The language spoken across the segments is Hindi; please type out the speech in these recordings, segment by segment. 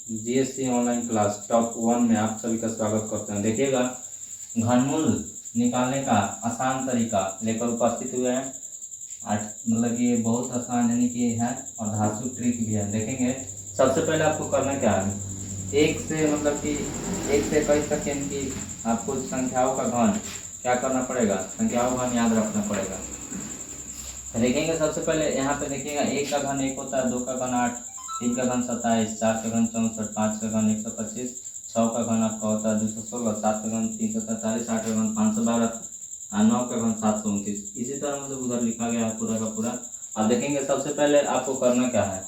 जीएससी ऑनलाइन क्लास टॉप 1 में आप सभी का स्वागत करते हैं। देखिएगा, घनमूल निकालने का आसान तरीका लेकर उपस्थित हुए हैं। मतलब कि ये बहुत आसान यानी कि है और धांसू ट्रिक भी है। देखेंगे, सबसे पहले आपको करना क्या है, एक से मतलब कि एक से 21 तक यानी कि आपको संख्याओं का घन क्या करना पड़ेगा, संख्याओं का घन याद रखना पड़ेगा। देखेंगे, सबसे पहले यहाँ पे देखिएगा, एक का घन 1 होता है, 2 का घन 8, 3 का घन 27, 4 का घन 64, 5 का घन 125, 6 का घन आपका होता है 216, 7 का घन 343, 8 का घन 512 और 9 का घन 729। इसी तरह मतलब उधर लिखा गया है पूरा का पूरा। अब देखेंगे, सबसे पहले आपको करना क्या है,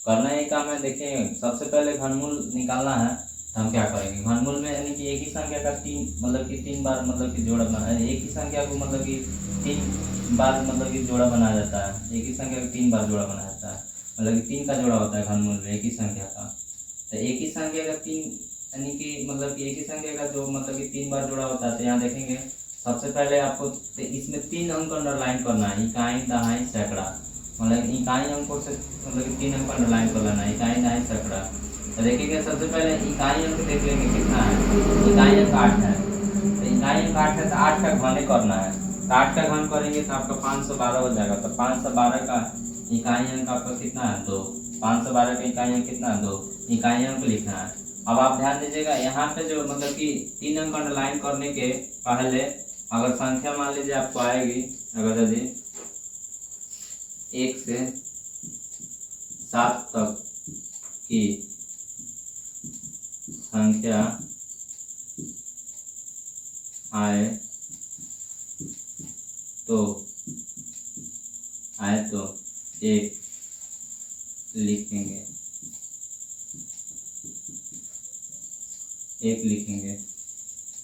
करना ये काम है। देखिए, सबसे पहले घनमूल निकालना है तो हम क्या करेंगे, घनमूल में यानी कि एक ही संख्या का तीन बार मतलब कि जोड़ा बना, एक ही संख्या को मतलब कि 3 बार मतलब कि जोड़ा बनाया जाता है। एक ही संख्या का 3 बार जोड़ा बनाया जाता है, मतलब कि 3 का जोड़ा होता है घनमूल में एक ही संख्या का। तो एक ही संख्या का 3 यानी कि मतलब कि एक ही संख्या का जो मतलब कि 3 बार जोड़ा होता है। तो यहाँ देखेंगे, सबसे पहले आपको इसमें 3 अंक अंडरलाइन करना है, इकाई, दहाई, सैकड़ा। मतलब इकाई अंकों से मतलब कि 3 अंक अंडरलाइन कर लेना है, इकाई, दहाई, सैकड़ा। तो देखिएगा, सबसे पहले इकाई अंक देख लेंगे कितना है, इकाई अंक 8 है। तो इकाई अंक 8 है तो 8 का घन करना है। तो 8 का घन करेंगे तो आपका 512 हो जाएगा। तो 512 का इकाई अंक आपका कितना है, 2। 512 का इकाई अंक कितना है, 2 इकाई अंक लिखना है। अब आप ध्यान दीजिएगा, यहाँ पे जो मतलब कि 3 अंक अंडरलाइन करने के पहले अगर संख्या मान लीजिए आपको आएगी, अगर यदि 1 से 7 तक की संख्या आए तो 1 लिखेंगे, 1 लिखेंगे।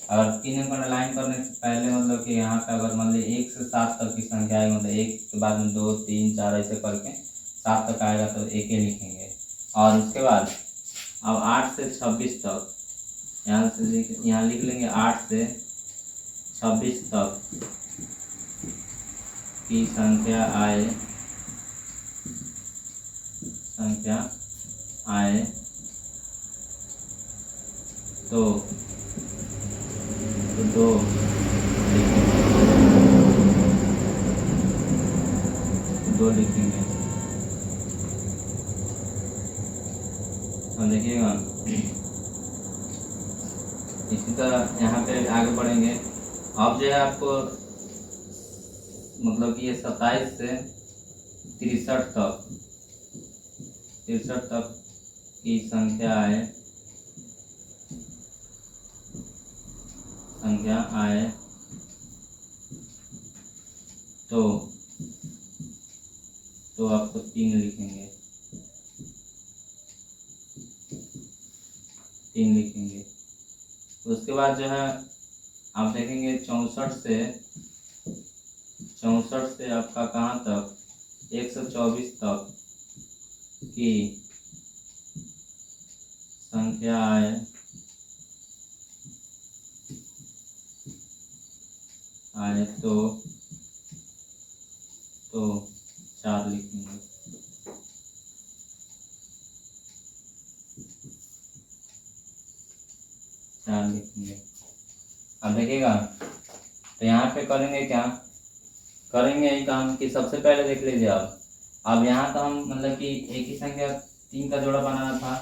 अगर 3 अंक अंडरलाइन करने से पहले मतलब कि यहाँ पे अगर मान लीजिए 1 से 7 तक की संख्या आएगी, मतलब 1 के बाद में 2, 3, 4 ऐसे करके 7 तक आएगा तो 1 ही लिखेंगे। और उसके बाद अब 8 से 26 तक यहाँ लिख लेंगे, 8 से 26 तक की संख्या आए तो 2 लिखेंगे। हम देखिएगा, इसी तरह यहाँ पे आगे बढ़ेंगे। अब जो है आपको मतलब कि ये 27 से 63 तक की संख्या आए तो आपको 3 लिखेंगे, 3 लिखेंगे। उसके बाद जो है आप देखेंगे 64 से आपका कहाँ तक, 124 तक की संख्या आए तो 4 लिखेंगे। अब देखिएगा, तो यहाँ पे करेंगे क्या, करेंगे यही काम कि सबसे पहले देख लीजिए। अब यहाँ तो हम मतलब कि एक ही संख्या 3 का जोड़ा बनाना था,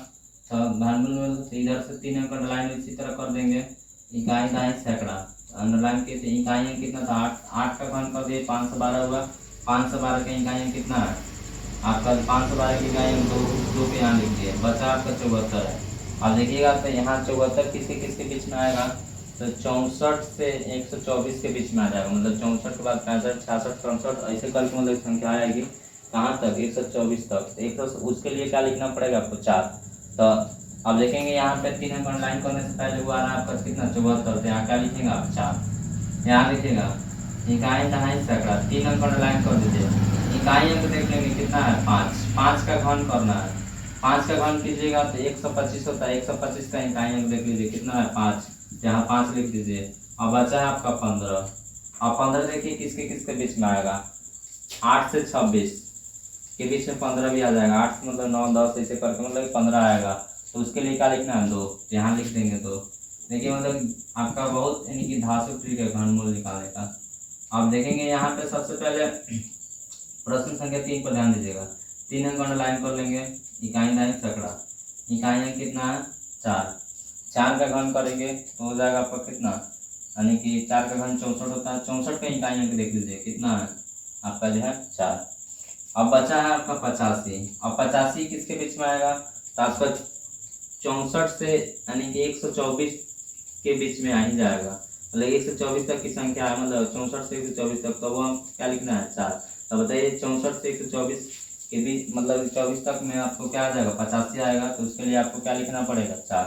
तो घनमूल में तो इधर से 3 अंक अंडरलाइन इसी तरह कर देंगे, इकाई, दहाई, सैकड़ा। अंडरलाइन के इकाई अंक कितना था, 8 का घन कर दिए 512 हुआ। 512 का इकाई अंक कितना है आपका, 512 की इकाई अंक 2 के यहाँ लिख दिए, बचा आपका 74 है। अब देखिएगा, तो यहाँ 74 किसके बीच में आएगा, तो 64 से 124 के बीच में आ जाएगा। मतलब 64 के बाद 65, 66, 67 ऐसे करके मतलब संख्या आएगी कहाँ तक, 124 तक। 100 उसके लिए क्या लिखना पड़ेगा आपको, 4। तो अब देखेंगे, यहाँ पे 3 अंक अंडरलाइन करने से पहले वो आ रहा है आपका कितना, 74। तो यहाँ क्या लिखेंगे आप, 4। यहाँ लिखेगा इकाई, दहाई, सैकड़ा, 3 अंक अंडरलाइन कर दीजिए। इकाई अंक देख लेंगे कितना है, 5। 5 का घन करना है, 5 का घन कीजिएगा तो 125 होता है। 125 का इकाई अंक देख लीजिए कितना है, 5। यहाँ 5 लिख दीजिए। अब बचा है आपका 15। अब 15 देखिए किसके बीच में आएगा, 8 से 26 के बीच में 15 भी आ जाएगा। 8 मतलब 9, 10 ऐसे करके मतलब 15 आएगा। तो उसके लिए क्या लिखना है 2, तो यहाँ लिख देंगे 2। देखिए मतलब आपका बहुत यानी कि धांसू ट्रिक है घनमूल निकालने का। आप देखेंगे यहाँ पे सबसे पहले प्रश्न संख्या 3 पर ध्यान दीजिएगा। 3 अंक अंडरलाइन कर लेंगे। इकाई दाई सैकड़ा, इकाई अंक कितना है 4, 4 का घन करेंगे तो हो जाएगा आपका कितना, यानी कि 4 का घन 64 होता है। 64 का इकाई अंक देख लीजिए कितना है आपका जो है 4। अब बचा है आपका 85। अब 85 किसके बीच में आएगा, तो आपका 64 से यानी कि 124 के बीच में आ ही जाएगा। मतलब 124 तक की संख्या है, मतलब 64 से 124 तक, तो वो हम क्या लिखना है 4। तो बताइए 64 से 124 के बीच मतलब 24 तक में आपको क्या आ जाएगा 85 आएगा। तो उसके लिए आपको क्या लिखना पड़ेगा 4,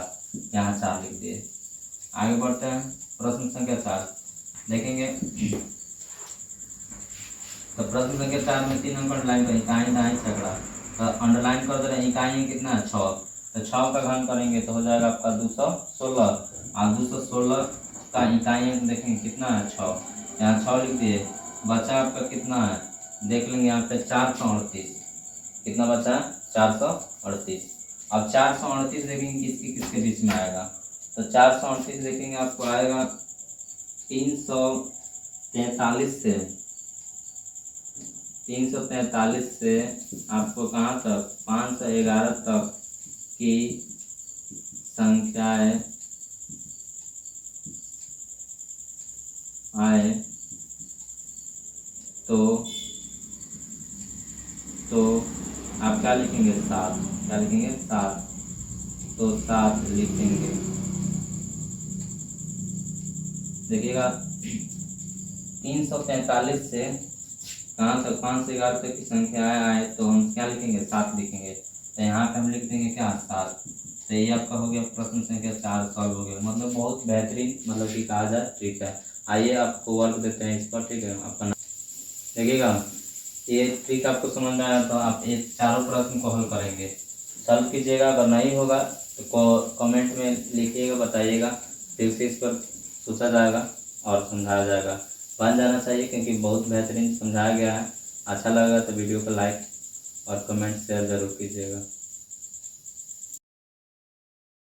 यहाँ 4 लिख दिए। आगे बढ़ते हैं प्रश्न संख्या 4 देखेंगे। तो प्रश्न संख्या 4 में 3 अंक अंडरलाइन करें। इकाई दाई सैकड़ा, तो अंडरलाइन कर दे रहे हैं। इकाई कितना है 6, तो 6 का घन करेंगे तो हो जाएगा आपका 216। और 216 का इकाई अंक देखेंगे कितना है 6, यहाँ 6 लिख दिए। बचा आपका कितना है देख लेंगे यहाँ पे 438। कितना बचा 438। अब 438 देखेंगे किसके किसके बीच में आएगा, तो 438 देखेंगे आपको आएगा 343 से आपको कहाँ तक 511 तक की संख्याएं आए तो आप क्या लिखेंगे 7, क्या लिखेंगे 7, तो 7 लिखेंगे। देखिएगा 343 से कहाँ तक 5 से 11 तक की संख्याएं आए तो हम क्या लिखेंगे 7 लिखेंगे। तो यहाँ पे हम लिख देंगे क्या 7। तो ये आपका हो गया प्रश्न संख्या 4 सॉल्व हो गया। मतलब बहुत बेहतरीन मतलब कि कहा जाए ठीक है। आइए आपको वर्क देते हैं इस पर, ठीक है। आपका देखिएगा ये ट्रिक आपको समझ में आया तो आप ये चारों प्रश्न को हल करेंगे, सॉल्व कीजिएगा। अगर नहीं होगा तो कमेंट में लिखिएगा, बताइएगा, फिर से इस पर सोचा जाएगा और समझाया जाएगा। बन जाना चाहिए क्योंकि बहुत बेहतरीन समझाया गया है। अच्छा लगा तो वीडियो को लाइक और कमेंट शेयर जरूर कीजिएगा।